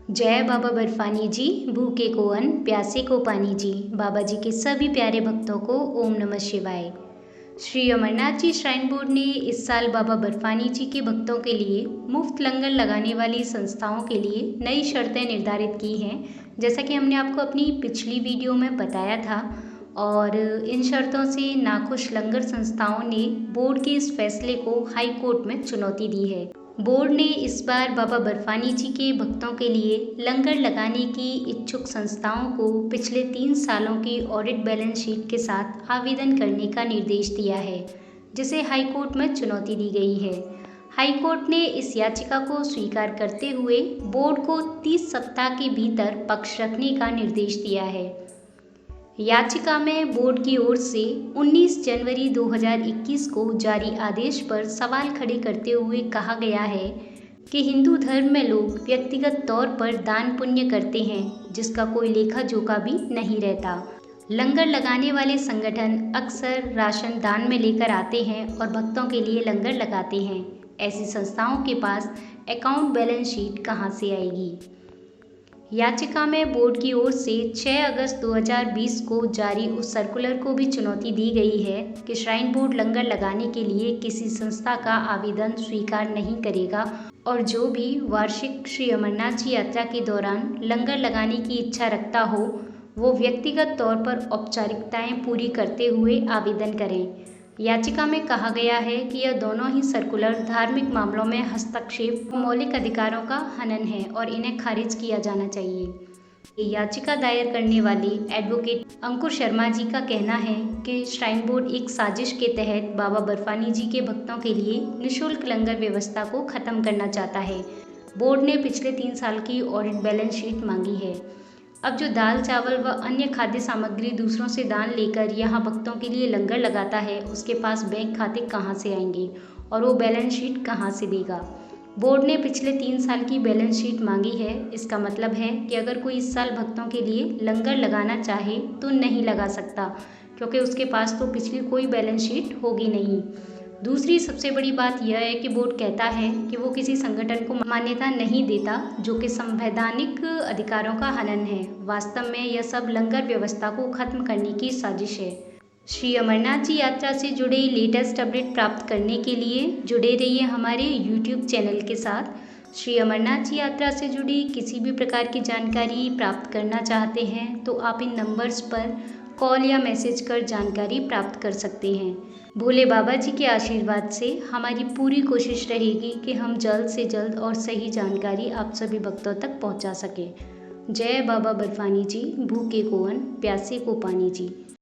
जय बाबा बर्फानी जी, भूखे को अन्न प्यासे को पानी जी। बाबा जी के सभी प्यारे भक्तों को ओम नमः शिवाय। श्री अमरनाथ जी श्राइन बोर्ड ने इस साल बाबा बर्फानी जी के भक्तों के लिए मुफ्त लंगर लगाने वाली संस्थाओं के लिए नई शर्तें निर्धारित की हैं, जैसा कि हमने आपको अपनी पिछली वीडियो में बताया था। और इन शर्तों से नाखुश लंगर संस्थाओं ने बोर्ड के इस फैसले को हाई कोर्ट में चुनौती दी है। बोर्ड ने इस बार बाबा बर्फानी जी के भक्तों के लिए लंगर लगाने की इच्छुक संस्थाओं को पिछले 3 सालों की ऑडिट बैलेंस शीट के साथ आवेदन करने का निर्देश दिया है, जिसे हाई कोर्ट में चुनौती दी गई है। हाई कोर्ट ने इस याचिका को स्वीकार करते हुए बोर्ड को 30 सप्ताह के भीतर पक्ष रखने का निर्देश दिया है। याचिका में बोर्ड की ओर से 19 जनवरी 2021 को जारी आदेश पर सवाल खड़े करते हुए कहा गया है कि हिंदू धर्म में लोग व्यक्तिगत तौर पर दान पुण्य करते हैं, जिसका कोई लेखा जोखा भी नहीं रहता। लंगर लगाने वाले संगठन अक्सर राशन दान में लेकर आते हैं और भक्तों के लिए लंगर लगाते हैं। ऐसी संस्थाओं के पास अकाउंट बैलेंस शीट कहां से आएगी? याचिका में बोर्ड की ओर से 6 अगस्त 2020 को जारी उस सर्कुलर को भी चुनौती दी गई है कि श्राइन बोर्ड लंगर लगाने के लिए किसी संस्था का आवेदन स्वीकार नहीं करेगा और जो भी वार्षिक श्री अमरनाथ जी यात्रा के दौरान लंगर लगाने की इच्छा रखता हो, वो व्यक्तिगत तौर पर औपचारिकताएं पूरी करते हुए आवेदन करें। याचिका में कहा गया है कि यह दोनों ही सर्कुलर धार्मिक मामलों में हस्तक्षेप, मौलिक अधिकारों का हनन है और इन्हें खारिज किया जाना चाहिए। ये याचिका दायर करने वाले एडवोकेट अंकुर शर्मा जी का कहना है कि श्राइन बोर्ड एक साजिश के तहत बाबा बर्फानी जी के भक्तों के लिए निःशुल्क लंगर व्यवस्था को खत्म करना चाहता है। बोर्ड ने पिछले 3 साल की ऑडिट बैलेंस शीट मांगी है। अब जो दाल चावल व अन्य खाद्य सामग्री दूसरों से दान लेकर यहाँ भक्तों के लिए लंगर लगाता है, उसके पास बैंक खाते कहाँ से आएंगे और वो बैलेंस शीट कहाँ से देगा? बोर्ड ने पिछले 3 साल की बैलेंस शीट मांगी है। इसका मतलब है कि अगर कोई इस साल भक्तों के लिए लंगर लगाना चाहे तो नहीं लगा सकता, क्योंकि उसके पास तो पिछली कोई बैलेंस शीट होगी नहीं। दूसरी सबसे बड़ी बात यह है कि बोर्ड कहता है कि वो किसी संगठन को मान्यता नहीं देता, जो कि संवैधानिक अधिकारों का हनन है। वास्तव में यह सब लंगर व्यवस्था को खत्म करने की साजिश है। श्री अमरनाथ जी यात्रा से जुड़े लेटेस्ट अपडेट प्राप्त करने के लिए जुड़े रहिए हमारे यूट्यूब चैनल के साथ। श्री अमरनाथ जी यात्रा से जुड़ी किसी भी प्रकार की जानकारी प्राप्त करना चाहते हैं तो आप इन नंबर्स पर कॉल या मैसेज कर जानकारी प्राप्त कर सकते हैं। भोले बाबा जी के आशीर्वाद से हमारी पूरी कोशिश रहेगी कि हम जल्द से जल्द और सही जानकारी आप सभी भक्तों तक पहुंचा सकें। जय बाबा बर्फानी जी, भूखे को अन्न प्यासे को पानी जी।